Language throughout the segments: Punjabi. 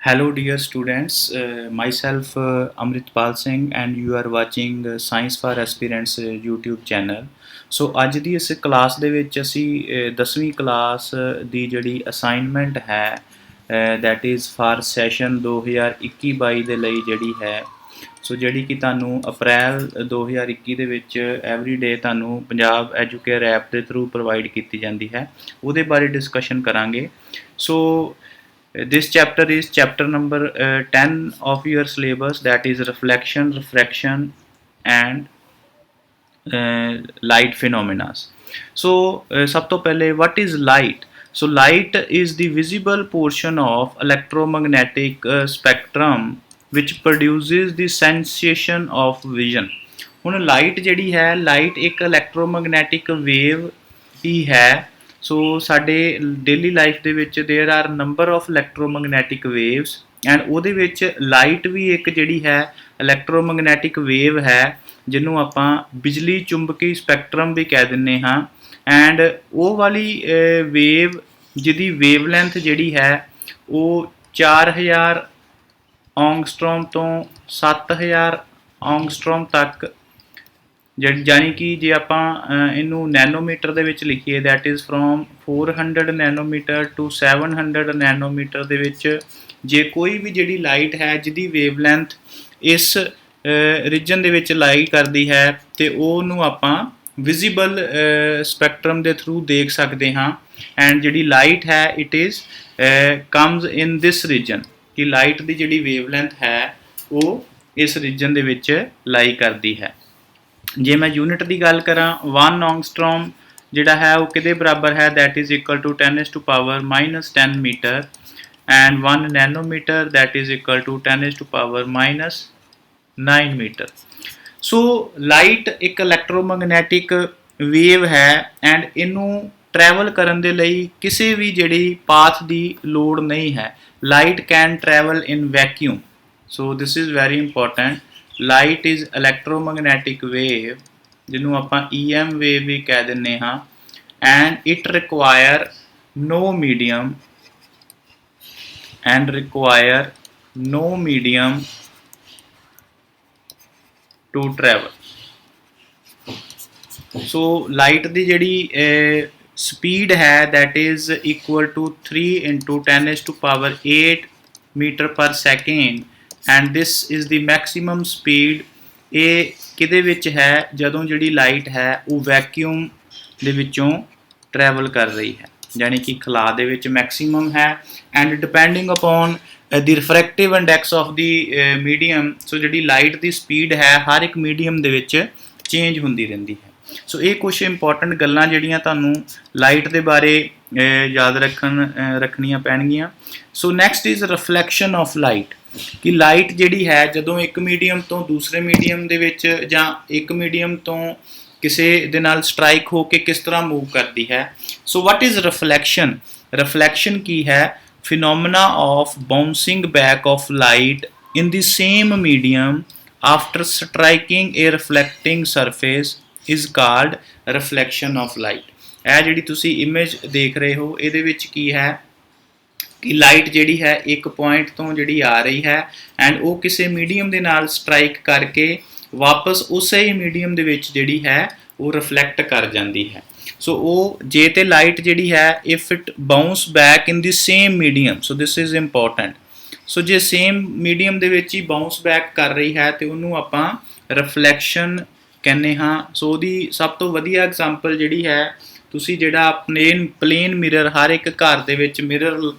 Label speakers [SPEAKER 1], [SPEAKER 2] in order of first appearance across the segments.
[SPEAKER 1] Hello, dear students. Myself Amritpal Singh, and you are watching Science for Aspirants YouTube channel. ਸੋ ਅੱਜ ਦੀ ਇਸ ਕਲਾਸ ਦੇ ਵਿੱਚ ਅਸੀਂ 10ਵੀਂ ਕਲਾਸ ਦੀ ਜਿਹੜੀ ਅਸਾਈਨਮੈਂਟ ਹੈ ਦੈਟ ਇਜ਼ ਫਾਰ ਸੈਸ਼ਨ 2021-22 ਦੇ ਲਈ ਜਿਹੜੀ ਹੈ ਸੋ ਜਿਹੜੀ ਕਿ ਤੁਹਾਨੂੰ ਅਪ੍ਰੈਲ 2021 ਦੇ ਵਿੱਚ ਐਵਰੀ ਡੇ ਤੁਹਾਨੂੰ ਪੰਜਾਬ ਐਜੂਕੇਅਰ ਐਪ ਦੇ ਥਰੂ ਪ੍ਰੋਵਾਈਡ ਕੀਤੀ ਜਾਂਦੀ ਹੈ ਉਹਦੇ ਬਾਰੇ ਡਿਸਕਸ਼ਨ ਕਰਾਂਗੇ ਸੋ this chapter is chapter number 10 of your syllabus, that is reflection, refraction and light phenomena. So sab to pehle what is light? So light is the visible portion of electromagnetic spectrum which produces the sensation of vision. ਹੁਣ ਲਾਈਟ ਜਿਹੜੀ ਹੈ ਲਾਈਟ ਇੱਕ ਇਲੈਕਟ੍ਰੋਮੈਗਨੈਟਿਕ ਵੇਵ ਹੀ ਹੈ ਸੋ ਸਾਡੇ ਡੇਲੀ ਲਾਈਫ ਦੇ ਵਿੱਚ there are number of electromagnetic waves and ਉਹਦੇ ਵਿੱਚ ਲਾਈਟ ਵੀ ਇੱਕ ਜਿਹੜੀ ਹੈ ਇਲੈਕਟ੍ਰੋਮੈਗਨੈਟਿਕ ਵੇਵ ਹੈ ਜਿਹਨੂੰ ਆਪਾਂ ਬਿਜਲੀ ਚੁੰਬਕੀ ਸਪੈਕਟਰਮ ਵੀ ਕਹਿ ਦਿੰਦੇ ਹਾਂ ਐਂਡ ਉਹ ਵਾਲੀ ਵੇਵ ਜਿਹਦੀ ਵੇਵ ਲੈਂਥ ਜਿਹੜੀ ਹੈ ਉਹ 4000 ਔਂਗਸਟ੍ਰੋਮ ਤੋਂ 7000 ਔਂਗਸਟ੍ਰੋਮ ਤੱਕ ਜਾਨੀ ਕਿ ਜੇ ਆਪਾਂ ਇਹਨੂੰ ਨੈਨੋਮੀਟਰ ਦੇ ਵਿੱਚ ਲਿਖੀਏ that is from 400 nanometre to 700 nanometre ਦੇ ਵਿੱਚ ਜੇ ਕੋਈ ਵੀ ਜਿਹੜੀ ਲਾਈਟ ਹੈ ਜਿਹਦੀ ਵੇਵ ਲੈਂਥ ਇਸ ਰੀਜਨ ਦੇ ਵਿੱਚ ਲਾਈ ਕਰਦੀ ਹੈ ਤੇ ਉਹਨੂੰ ਆਪਾਂ ਵਿਜ਼ੀਬਲ ਸਪੈਕਟਰਮ ਦੇ ਥਰੂ ਦੇਖ ਸਕਦੇ ਹਾਂ ਐਂਡ ਜਿਹੜੀ ਲਾਈਟ ਹੈ it is comes in this region ਕਿ ਲਾਈਟ ਦੀ ਜਿਹੜੀ ਵੇਵ ਲੈਂਥ ਹੈ ਉਹ ਇਸ ਰੀਜਨ ਦੇ ਵਿੱਚ ਲਾਈ ਕਰਦੀ ਹੈ ਜੇ ਮੈਂ ਯੂਨਿਟ ਦੀ ਗੱਲ ਕਰਾਂ 1 ਔਂਗਸਟ੍ਰੋਮ ਜਿਹੜਾ ਹੈ ਉਹ ਕਿਹਦੇ ਬਰਾਬਰ ਹੈ that is equal to 10⁻⁻10 metre and 1 nanometre that is equal to 10⁻⁹ metre so light ਇੱਕ ਇਲੈਕਟ੍ਰੋਮੈਗਨੈਟਿਕ ਵੇਵ ਹੈ ਐਂਡ ਇਹਨੂੰ ਟਰੈਵਲ ਕਰਨ ਦੇ ਲਈ ਕਿਸੇ ਵੀ ਜਿਹੜੀ ਪਾਥ ਦੀ ਲੋੜ ਨਹੀਂ ਹੈ light can travel in vacuum so this is very important light is electromagnetic wave ਜਿਹਨੂੰ ਆਪਾਂ EM ਵੇਵ ਵੀ ਕਹਿ ਦਿੰਦੇ ਹਾਂ and it require no medium to travel so light ਦੀ ਜਿਹੜੀ speed ਹੈ that is equal to 3 into 10⁸ meter per second and this is the maximum speed ਇਹ ਕਿਹਦੇ ਵਿੱਚ ਹੈ ਜਦੋਂ ਜਿਹੜੀ ਲਾਈਟ ਹੈ ਉਹ ਵੈਕਿਊਮ ਦੇ ਵਿੱਚੋਂ ਟਰੈਵਲ ਕਰ ਰਹੀ ਹੈ ਯਾਨੀ ਕਿ ਖਲਾ ਦੇ ਵਿੱਚ ਮੈਕਸਿਮਮ ਹੈ and depending upon the refractive index of the medium so ਜਿਹੜੀ ਲਾਈਟ ਦੀ ਸਪੀਡ ਹੈ ਹਰ ਇੱਕ ਮੀਡੀਅਮ ਦੇ ਵਿੱਚ ਚੇਂਜ ਹੁੰਦੀ ਰਹਿੰਦੀ ਹੈ ਸੋ ਇਹ ਕੁਝ ਇੰਪੋਰਟੈਂਟ ਗੱਲਾਂ ਜਿਹੜੀਆਂ ਤੁਹਾਨੂੰ ਲਾਈਟ ਦੇ ਬਾਰੇ ਯਾਦ ਰੱਖਣੀਆਂ ਪੈਣਗੀਆਂ ਸੋ next is reflection of light ਕਿ ਲਾਈਟ ਜਿਹੜੀ ਹੈ ਜਦੋਂ ਇੱਕ ਮੀਡੀਅਮ ਤੋਂ ਦੂਸਰੇ ਮੀਡੀਅਮ ਦੇ ਵਿੱਚ ਜਾਂ ਇੱਕ ਮੀਡੀਅਮ ਤੋਂ ਕਿਸੇ ਦੇ ਨਾਲ ਸਟਰਾਈਕ ਹੋ ਕੇ ਕਿਸ ਤਰ੍ਹਾਂ ਮੂਵ ਕਰਦੀ ਹੈ ਸੋ ਵਾਟ ਇਜ਼ ਰਿਫਲੈਕਸ਼ਨ ਕੀ ਹੈ phenomena of bouncing back of light in the same medium after striking a reflecting surface is called reflection of light ਇਹ ਜਿਹੜੀ ਤੁਸੀਂ ਇਮੇਜ ਦੇਖ ਰਹੇ ਹੋ ਇਹਦੇ ਵਿੱਚ ਕੀ ਹੈ ਕਿ ਲਾਈਟ ਜਿਹੜੀ ਹੈ ਇੱਕ ਪੁਆਇੰਟ ਤੋਂ ਜਿਹੜੀ ਆ ਰਹੀ ਹੈ ਐਂਡ ਉਹ ਕਿਸੇ ਮੀਡੀਅਮ ਦੇ ਨਾਲ ਸਟਰਾਈਕ ਕਰਕੇ ਵਾਪਸ ਉਸੇ ਹੀ ਮੀਡੀਅਮ ਦੇ ਵਿੱਚ ਜਿਹੜੀ ਹੈ ਉਹ ਰਿਫਲੈਕਟ ਕਰ ਜਾਂਦੀ ਹੈ ਸੋ ਉਹ ਜੇ ਤੇ ਲਾਈਟ ਜਿਹੜੀ ਹੈ if it bounce back in the same medium so this is important so ਜੇ ਸੇਮ ਮੀਡੀਅਮ ਦੇ ਵਿੱਚ ਹੀ ਬਾਉਂਸ ਬੈਕ ਕਰ ਰਹੀ ਹੈ ਤੇ ਉਹਨੂੰ ਆਪਾਂ ਰਿਫਲੈਕਸ਼ਨ ਕਹਿੰਦੇ ਹਾਂ ਸੋ ਉਹਦੀ ਸਭ ਤੋਂ ਵਧੀਆ ਐਗਜ਼ਾਮਪਲ ਜਿਹੜੀ ਹੈ ਤੁਸੀਂ ਜਿਹੜਾ ਪਲੇਨ ਮਿਰਰ ਹਰ ਇੱਕ ਘਰ ਦੇ ਵਿੱਚ ਮਿਰਰ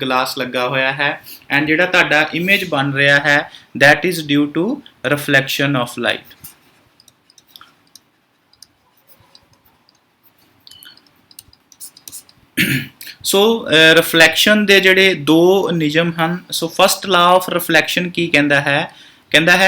[SPEAKER 1] ਗਲਾਸ ਲੱਗਾ ਹੋਇਆ ਹੈ ਐਂਡ ਜਿਹੜਾ ਤੁਹਾਡਾ ਇਮੇਜ ਬਣ ਰਿਹਾ ਹੈ that is due to reflection of light so reflection ਦੇ ਜਿਹੜੇ ਦੋ ਨਿਯਮ ਹਨ so first law of reflection ਕੀ ਕਹਿੰਦਾ ਹੈ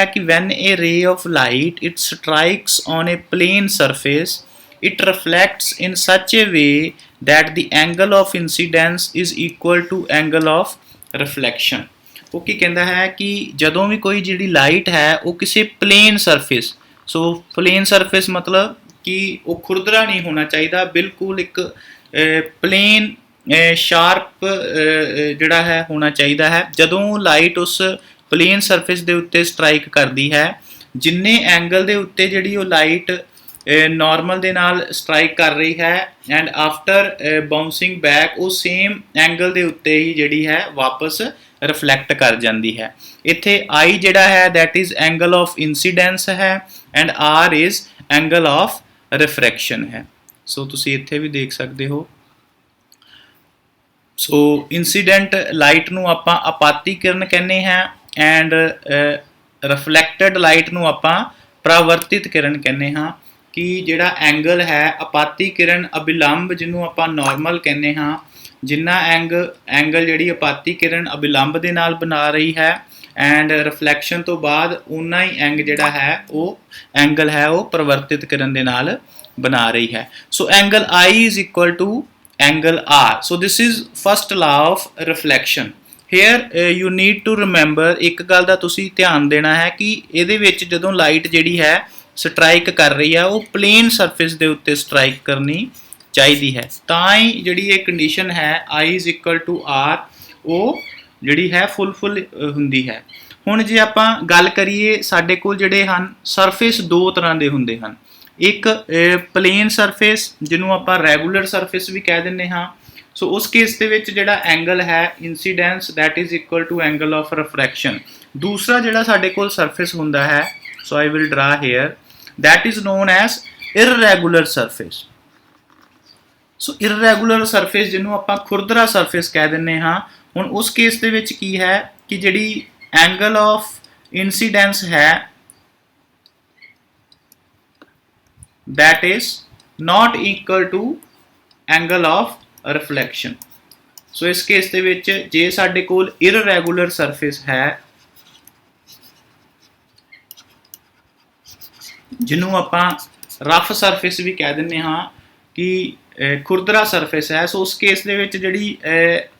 [SPEAKER 1] ਕਿ when a ray of light it strikes on a plane surface it reflects in such a way that the angle of incidence is equal to angle of reflection ਉਹ ਕੀ ਕਹਿੰਦਾ ਹੈ ਕਿ ਜਦੋਂ ਵੀ ਕੋਈ ਜਿਹੜੀ ਲਾਈਟ ਹੈ ਉਹ ਕਿਸੇ ਪਲੇਨ ਸਰਫੇਸ ਸੋ ਪਲੇਨ ਸਰਫੇਸ ਮਤਲਬ ਕਿ ਉਹ ਖੁਰਦਰਾ ਨਹੀਂ ਹੋਣਾ ਚਾਹੀਦਾ ਬਿਲਕੁਲ ਇੱਕ ਪਲੇਨ ਸ਼ਾਰਪ ਜਿਹੜਾ ਹੈ ਹੋਣਾ ਚਾਹੀਦਾ ਹੈ। ਜਦੋਂ ਲਾਈਟ ਉਸ ਪਲੇਨ ਸਰਫੇਸ ਦੇ ਉੱਤੇ ਸਟ੍ਰਾਈਕ ਕਰਦੀ ਹੈ, ਜਿੰਨੇ ਐਂਗਲ ਦੇ ਉੱਤੇ ਜਿਹੜੀ ਉਹ ਲਾਈਟ ਨੋਰਮਲ ਦੇ ਨਾਲ ਸਟ੍ਰਾਈਕ ਕਰ ਰਹੀ ਹੈ ਐਂਡ ਆਫਟਰ ਬਾਉਂਸਿੰਗ ਬੈਕ ਉਹ ਸੇਮ ਐਂਗਲ ਦੇ ਉੱਤੇ ਹੀ ਜਿਹੜੀ ਹੈ ਵਾਪਸ ਰਿਫਲੈਕਟ ਕਰ ਜਾਂਦੀ ਹੈ। ਇੱਥੇ I ਜਿਹੜਾ ਹੈ that is angle of incidence ਹੈ and R is angle of refraction ਹੈ। ਸੋ ਤੁਸੀਂ ਇੱਥੇ ਵੀ ਦੇਖ ਸਕਦੇ ਹੋ। ਸੋ ਇਨਸੀਡੈਂਟ ਲਾਈਟ ਨੂੰ ਆਪਾਂ ਆਪਾਤੀ ਕਿਰਨ ਕਹਿੰਦੇ ਹਾਂ ਐਂਡ ਰਿਫਲੈਕਟਡ ਲਾਈਟ ਨੂੰ ਆਪਾਂ ਪਰਾਵਰਤਿਤ ਕਿਰਨ ਕਹਿੰਦੇ ਹਾਂ। ਕਿ ਜਿਹੜਾ ਐਂਗਲ ਹੈ ਆਪਾਤੀ ਕਿਰਨ ਅਬਿਲੰਬ ਜਿਹਨੂੰ ਆਪਾਂ ਨਾਰਮਲ ਕਹਿੰਦੇ ਹਾਂ, ਜਿੰਨਾ ਐਂਗਲ ਜਿਹੜੀ ਆਪਾਤੀ ਕਿਰਨ ਅਬਿਲੰਬ ਦੇ ਨਾਲ ਬਣਾ ਰਹੀ ਹੈ ਐਂਡ ਰਿਫਲੈਕਸ਼ਨ ਤੋਂ ਬਾਅਦ ਉਨਾ ਹੀ ਜਿਹੜਾ ਹੈ ਉਹ ਐਂਗਲ ਹੈ ਉਹ ਪਰਿਵਰਤਿਤ ਕਿਰਨ ਦੇ ਨਾਲ ਬਣਾ ਰਹੀ ਹੈ। ਸੋ angle I is equal to angle R. So this is first law of reflection. Here you need to remember ਇੱਕ ਗੱਲ ਦਾ ਤੁਸੀਂ ਧਿਆਨ ਦੇਣਾ ਹੈ ਕਿ ਇਹਦੇ ਵਿੱਚ ਜਦੋਂ ਲਾਈਟ ਜਿਹੜੀ ਹੈ ਸਟ੍ਰਾਈਕ ਕਰ ਰਹੀ ਹੈ ਉਹ ਪਲੇਨ ਸਰਫੇਸ ਦੇ ਉੱਤੇ ਸਟ੍ਰਾਈਕ ਕਰਨੀ ਚਾਹੀਦੀ ਹੈ, ਤਾਂ ਹੀ ਜਿਹੜੀ ਇਹ ਕੰਡੀਸ਼ਨ ਹੈ I is equal to R ਉਹ ਜਿਹੜੀ ਹੈ ਫੁੱਲ ਹੁੰਦੀ ਹੈ। ਹੁਣ ਜੇ ਆਪਾਂ ਗੱਲ ਕਰੀਏ ਸਾਡੇ ਕੋਲ ਜਿਹੜੇ ਹਨ ਸਰਫੇਸ ਦੋ ਤਰ੍ਹਾਂ ਦੇ ਹੁੰਦੇ ਹਨ। ਇੱਕ ਪਲੇਨ ਸਰਫੇਸ ਜਿਹਨੂੰ ਆਪਾਂ ਰੈਗੂਲਰ ਸਰਫੇਸ ਵੀ ਕਹਿ ਦਿੰਦੇ ਹਾਂ। ਸੋ ਉਸ ਕੇਸ ਦੇ ਵਿੱਚ ਜਿਹੜਾ ਐਂਗਲ ਹੈ incidence that is equal to angle of refraction. ਦੂਸਰਾ ਜਿਹੜਾ ਸਾਡੇ ਕੋਲ ਸਰਫੇਸ ਹੁੰਦਾ ਹੈ, so I will draw here, that is known as irregular surface. So irregular surface ਜਿਹਨੂੰ ਆਪਾਂ ਖੁਰਦਰਾ ਸਰਫੇਸ ਕਹਿ ਦਿੰਦੇ ਹਾਂ। ਹੁਣ ਉਸ ਕੇਸ ਦੇ ਵਿੱਚ ਕੀ ਹੈ ਕਿ ਜਿਹੜੀ ਐਂਗਲ ਆਫ ਇਨਸੀਡੈਂਸ ਹੈ that is not equal to angle of reflection. So ਇਸ ਕੇਸ ਦੇ ਵਿੱਚ ਜੇ ਸਾਡੇ ਕੋਲ irregular surface ਹੈ ਜਿਹਨੂੰ ਆਪਾਂ ਰਫ ਸਰਫੇਸ ਵੀ ਕਹਿ ਦਿੰਦੇ ਹਾਂ ਕਿ ਖੁਰਦਰਾ ਸਰਫੇਸ ਹੈ, ਸੋ ਉਸ ਕੇਸ ਦੇ ਵਿੱਚ ਜਿਹੜੀ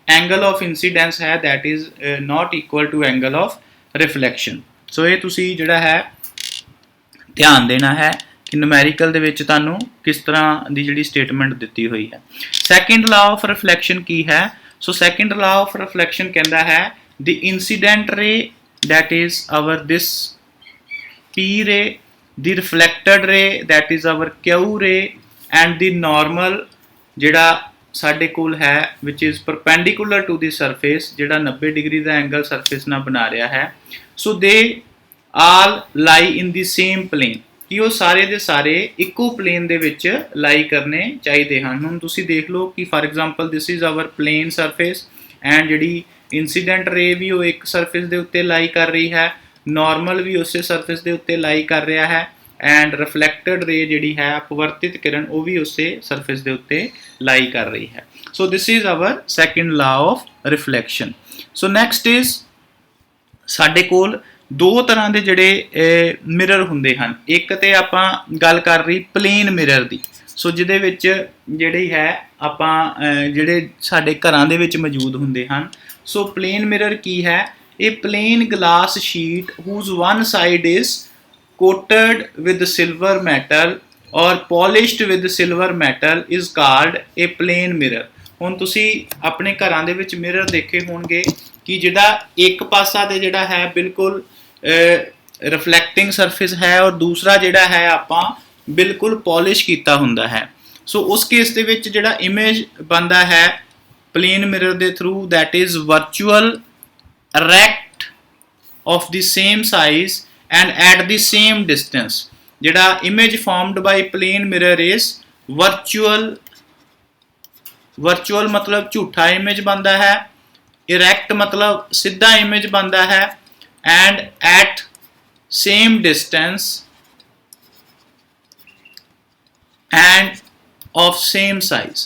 [SPEAKER 1] ਐਂਗਲ ਆਫ ਇਨਸੀਡੈਂਸ ਹੈ that is not equal to angle of reflection. So ਇਹ ਤੁਸੀਂ ਜਿਹੜਾ ਹੈ ਧਿਆਨ ਦੇਣਾ ਹੈ ਕਿ ਨੂਮੈਰੀਕਲ ਦੇ ਵਿੱਚ ਤੁਹਾਨੂੰ ਕਿਸ ਤਰ੍ਹਾਂ ਦੀ ਜਿਹੜੀ ਸਟੇਟਮੈਂਟ ਦਿੱਤੀ ਹੋਈ ਹੈ। ਸੈਕਿੰਡ ਲਾਅ ਆਫ ਰਿਫਲੈਕਸ਼ਨ ਕੀ ਹੈ? ਸੋ ਸੈਕਿੰਡ ਲਾਅ ਆਫ ਰਿਫਲੈਕਸ਼ਨ ਕਹਿੰਦਾ ਹੈ the incident ray that is our this P ray, the reflected ray that is our Q ray and the normal ਜਿਹੜਾ ਸਾਡੇ ਕੋਲ ਹੈ which is perpendicular to the surface ਜਿਹੜਾ 90 ਡਿਗਰੀ ਦਾ ਐਂਗਲ ਸਰਫੇਸ ਨਾਲ ਬਣਾ ਰਿਹਾ ਹੈ। so they all lie in the same plane ਕਿ ਉਹ ਸਾਰੇ ਦੇ ਸਾਰੇ ਇੱਕੋ ਪਲੇਨ ਦੇ ਵਿੱਚ ਲਾਈ ਕਰਨੇ ਚਾਹੀਦੇ ਹਨ। ਹੁਣ ਤੁਸੀਂ ਦੇਖ ਲਓ ਕਿ for example this is our plane surface and ਜਿਹੜੀ ਇਨਸੀਡੈਂਟ ਰੇ ਵੀ ਉਹ ਇੱਕ ਸਰਫੇਸ ਦੇ ਉੱਤੇ ਲਾਈ ਕਰ ਰਹੀ ਹੈ, ਨਾਰਮਲ ਵੀ ਉਸੇ ਸਰਫੇਸ ਦੇ ਉੱਤੇ ਲਾਈ ਕਰ ਰਿਹਾ ਹੈ ਐਂਡ ਰਿਫਲੈਕਟਡ ਰੇ ਜਿਹੜੀ ਹੈ ਅਪਵਰਤਿਤ ਕਿਰਨ ਉਹ ਵੀ ਉਸੇ ਸਰਫੇਸ ਦੇ ਉੱਤੇ ਲਾਈ ਕਰ ਰਹੀ ਹੈ। So this is our second law of reflection. So next is ਸਾਡੇ ਕੋਲ ਦੋ ਤਰ੍ਹਾਂ ਦੇ ਜਿਹੜੇ ਮਿਰਰ ਹੁੰਦੇ ਹਨ। ਇੱਕ ਤੇ ਆਪਾਂ ਗੱਲ ਕਰ ਰਹੀ ਪਲੇਨ ਮਿਰਰ ਦੀ, ਸੋ ਜਿਹਦੇ ਵਿੱਚ ਜਿਹੜੀ ਹੈ ਆਪਾਂ ਜਿਹੜੇ ਸਾਡੇ ਘਰਾਂ ਦੇ ਵਿੱਚ ਮੌਜੂਦ ਹੁੰਦੇ ਹਨ। ਸੋ ਪਲੇਨ ਮਿਰਰ ਕੀ ਹੈ? ਇਹ plane glass sheet whose one side is coated with silver metal or polished with silver metal is called a plane mirror. ਹੁਣ ਤੁਸੀਂ ਆਪਣੇ ਘਰਾਂ ਦੇ ਵਿੱਚ ਮਿਰਰ ਦੇਖੇ ਹੋਣਗੇ ਕਿ ਜਿਹੜਾ ਇੱਕ ਪਾਸਾ ਤੇ ਜਿਹੜਾ ਹੈ ਬਿਲਕੁਲ ਰਿਫਲੈਕਟਿੰਗ ਸਰਫੇਸ ਹੈ ਔਰ ਦੂਸਰਾ ਜਿਹੜਾ ਹੈ ਆਪਾਂ ਬਿਲਕੁਲ ਪੋਲਿਸ਼ ਕੀਤਾ ਹੁੰਦਾ ਹੈ। ਸੋ ਉਸ ਕੇਸ ਦੇ ਵਿੱਚ ਜਿਹੜਾ ਇਮੇਜ ਬਣਦਾ ਹੈ ਪਲੇਨ ਮਿਰਰ ਦੇ through that is virtual erect of the same size and at the same distance. ਜਿਹੜਾ image formed by plane mirror is virtual ਮਤਲਬ ਝੂਠਾ ਇਮੇਜ ਬਣਦਾ ਹੈ, ਇਰੈਕਟ ਮਤਲਬ ਸਿੱਧਾ ਇਮੇਜ ਬਣਦਾ ਹੈ and at same distance and of same size.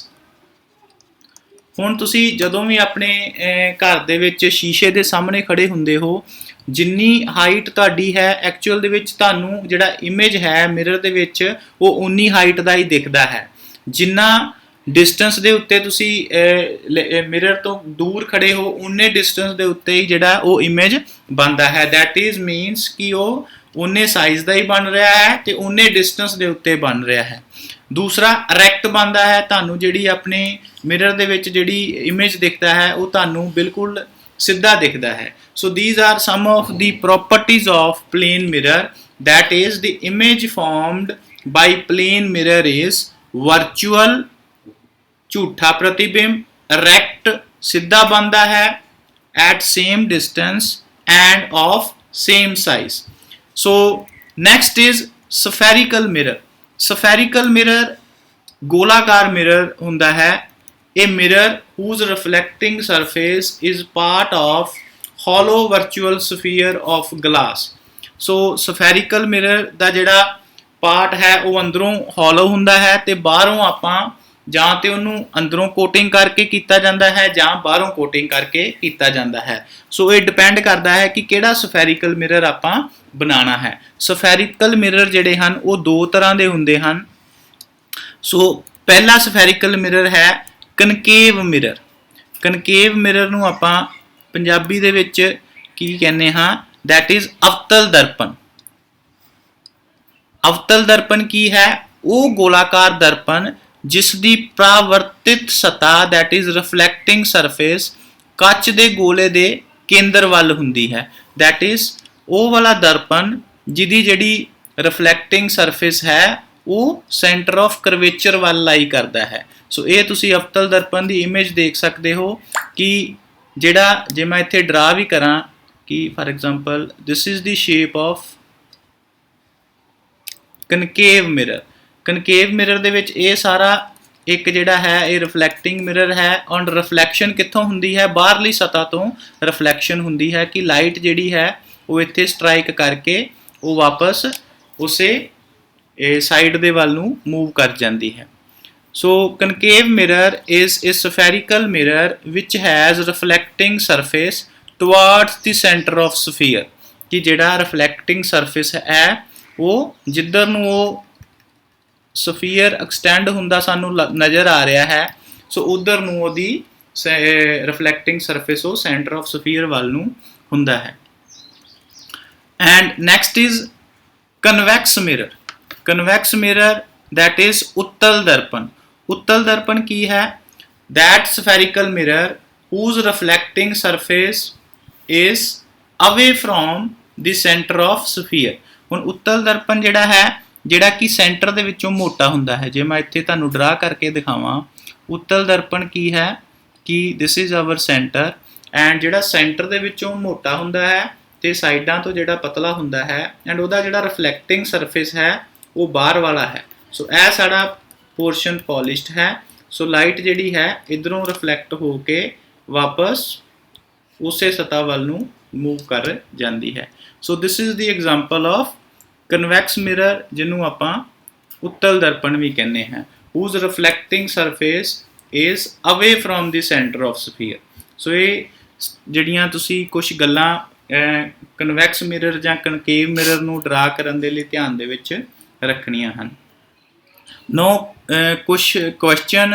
[SPEAKER 1] ਹੁਣ ਤੁਸੀਂ ਜਦੋਂ ਵੀ ਆਪਣੇ ਘਰ ਦੇ ਵਿੱਚ ਸ਼ੀਸ਼ੇ ਦੇ ਸਾਹਮਣੇ ਖੜੇ ਹੁੰਦੇ ਹੋ, ਜਿੰਨੀ ਹਾਈਟ ਤੁਹਾਡੀ ਹੈ ਐਕਚੁਅਲ ਦੇ ਵਿੱਚ ਤੁਹਾਨੂੰ ਜਿਹੜਾ ਇਮੇਜ ਹੈ ਮਿਰਰ ਦੇ ਵਿੱਚ ਉਹ ਉਨੀ ਹਾਈਟ ਦਾ ਹੀ ਦਿਖਦਾ ਹੈ। ਜਿੰਨਾ ਡਿਸਟੈਂਸ ਦੇ ਉੱਤੇ ਤੁਸੀਂ ਮਿਰਰ ਤੋਂ ਦੂਰ ਖੜੇ ਹੋ ਉਨੇ ਡਿਸਟੈਂਸ ਦੇ ਉੱਤੇ ਹੀ ਜਿਹੜਾ ਉਹ ਇਮੇਜ ਬਣਦਾ ਹੈ। ਦੈਟ ਇਜ਼ ਮੀਨਸ ਕਿ ਉਹ उन्ने साइज़ का ही बन रहा है तो उन्ने डिस्टेंस के उत्ते बन रहा है। दूसरा रैक्ट बनता है, तुहानू जिहड़ी अपने मिरर दे विच जिहड़ी इमेज दिखता है वो तुहानू बिल्कुल सीधा दिखता है। So these are some of the properties of plane mirror, that is the image formed by plane mirror is virtual झूठा प्रतिबिंब, रैक्ट सीधा बनता है, at same distance and of same size. So next is spherical mirror. Spherical mirror गोलाकार मिरर हुंदा है। A mirror whose reflecting surface is part of hollow virtual sphere of glass। So spherical mirror दा जिहड़ा पार्ट है वो अंदरों हॉलो हुंदा है ते बाहरों आपां जां ते उहनूं अंदरों कोटिंग करके कीता जांदा है जां बाहरों कोटिंग करके कीता जांदा है। सो ये डिपेंड करता है कि किहड़ा स्फेरिकल मिरर आपां बनाना है। स्फेरिकल मिरर जिहड़े हन वो दो तरह के हुंदे हन। सो पहला स्फेरिकल मिरर है कनकेव मिरर। कनकेव मिरर नूं आपां पंजाबी दे विच की कहने हाँ, दैट इज अवतल दर्पण। अवतल दर्पण की है? वो गोलाकार दर्पण जिसकी परावर्तित सतह दैट इज रिफ्लैक्टिंग सरफेस कच दे गोले दे केंद्र वाल हुंदी है। दैट इज वो वाला दर्पण जिहदी जिहड़ी रिफ्लैक्टिंग सरफेस है वो सेंटर ऑफ करवेचर वाल लाई करता है। सो ये तुसी अवतल दर्पण की इमेज देख सकते हो कि जिहड़ा जे मैं इत्थे ड्रा भी करा कि for example this is the shape of concave mirror. Concave mirror दे विच ये सारा एक जिहड़ा है ये रिफ्लैक्टिंग मिरर है और रिफ्लैक्शन कित्थों हुंदी है? बाहरली सतह तो रिफ्लैक्शन हुंदी है कि लाइट जिहड़ी है वो इत्थे स्ट्राइक करके वो वापस उसे साइड दे वल नूं मूव कर जाती है। So concave mirror is a spherical mirror which has reflecting surface towards the centre of sphere. कि जिहड़ा रिफ्लैक्टिंग सरफेस है वो जिधर नूं वो स्फीयर एक्सटेंड हुंदा सानू नज़र आ रहा है, सो उधर नूं ओहदी रिफ्लैक्टिंग सरफेस वो सेंटर ऑफ स्फीयर वाल नूं हुंदा है। And next is convex mirror. Convex mirror that is उत्तल दर्पण। उत्तल दर्पण की है? That spherical mirror whose reflecting surface is away from the center of sphere। हुण उत्तल दर्पण जिहड़ा है जिहड़ा कि सेंटर दे विचों मोटा हुंदा है। जे मैं इत्थे तुहानूं ड्रा करके दिखावां, उत्तल दर्पण की है कि this is our centre and जिहड़ा सेंटर दे विचों मोटा हुंदा है ते साइडां तो जिहड़ा पतला हुंदा है एंड उहदा जिहड़ा रिफ्लैक्टिंग सरफेस है वो बाहर वाला है। सो यह साड़ा पोर्शन पॉलिश्ड है। सो लाइट जिहड़ी है इधरों रिफ्लैक्ट होके वापस उसे सतह वाल नूं मूव कर जाती है। So this is the example of convex mirror जिन्हों आपां उत्तल दर्पण भी कहने हैं। whose reflecting surface is away from the center of sphere। सो ये जिहड़ियां तुसी कुछ गल्लां कन्वैक्स मिरर जां कनकेव मिरर नूं ड्रा करन दे लई ध्यान दे विच रखणियां हन। Now कुछ question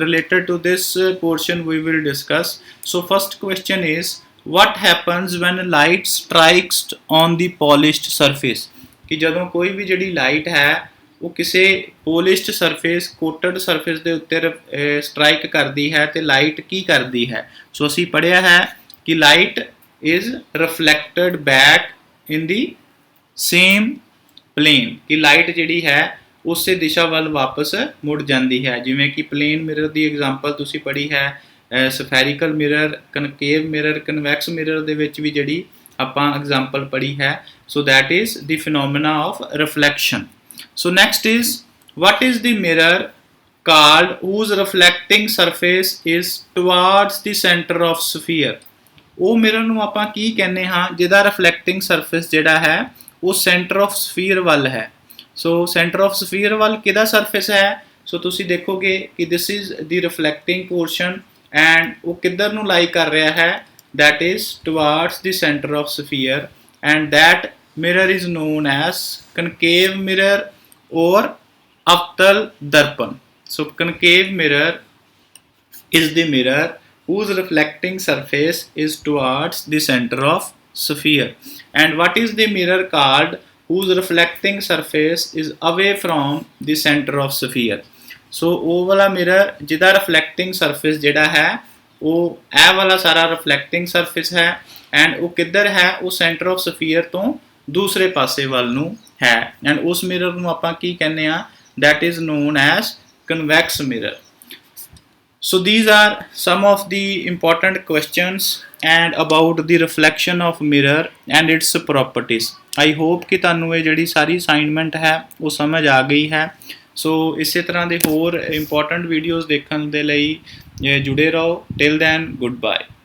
[SPEAKER 1] related to this portion we will discuss। So first question is what happens when light strikes on the polished surface। कि जदों कोई भी जिहड़ी लाइट है वो किसी पोलिश्ड सरफेस कोटड सरफेस के उत्ते स्ट्राइक करती है तो लाइट की करती है? सो असी पढ़िया है कि light is reflected back in the same plane. कि लाइट जिहड़ी है उस दिशा वाल वापस मुड़ जाती है। जिवें कि प्लेन मिरर की एग्जाम्पल तुसी पढ़ी है, spherical mirror, concave mirror, convex mirror दे विच भी जिहड़ी आपां एग्जाम्पल पढ़ी है। So that is the phenomena of reflection. So next is what is the mirror called whose reflecting surface is towards the center of sphere। वो मिरर नूं आपां की कहने हाँ जिहदा रिफ्लैक्टिंग सरफेस जिहड़ा है वो सेंटर ऑफ स्फीयर वाल है। सो सेंटर ऑफ स्फीयर वाल किहदा सरफेस है? सो तुसी देखोगे कि this is the reflecting portion and वो किधर नूं लाई कर रहा है? That is towards the centre of sphere and that mirror is known as concave mirror और अवतल दर्पण। So concave mirror is the mirror whose reflecting surface is towards the center of sphere. And what is the mirror called whose reflecting surface is away from the center of sphere? So ਉਹ ਵਾਲਾ ਮਿਰਰ ਜਿਹਦਾ ਰਿਫਲੈਕਟਿੰਗ ਸਰਫੇਸ ਜਿਹੜਾ ਹੈ ਉਹ ਇਹ ਵਾਲਾ ਸਾਰਾ ਰਿਫਲੈਕਟਿੰਗ ਸਰਫੇਸ ਹੈ ਐਂਡ ਉਹ ਕਿੱਧਰ ਹੈ ਉਹ ਸੈਂਟਰ ਆਫ ਸਫੀਅਰ ਤੋਂ ਦੂਸਰੇ ਪਾਸੇ ਵੱਲ ਨੂੰ ਹੈ ਐਂਡ ਉਸ ਮਿਰਰ ਨੂੰ ਆਪਾਂ ਕੀ ਕਹਿੰਦੇ ਆ that is known as convex mirror. So these are some of the important questions and about the reflection of mirror and its properties. I hope कि ਤੁਹਾਨੂੰ ਇਹ ਜਿਹੜੀ ਸਾਰੀ assignment ਹੈ ਉਹ ਸਮਝ ਆ ਗਈ ਹੈ ਸੋ ਇਸੇ ਤਰ੍ਹਾਂ ਦੇ ਹੋਰ ਇੰਪੋਰਟੈਂਟ ਵੀਡੀਓਜ਼ ਦੇਖਣ ਦੇ ਲਈ ਜੁੜੇ ਰਹੋ till then goodbye.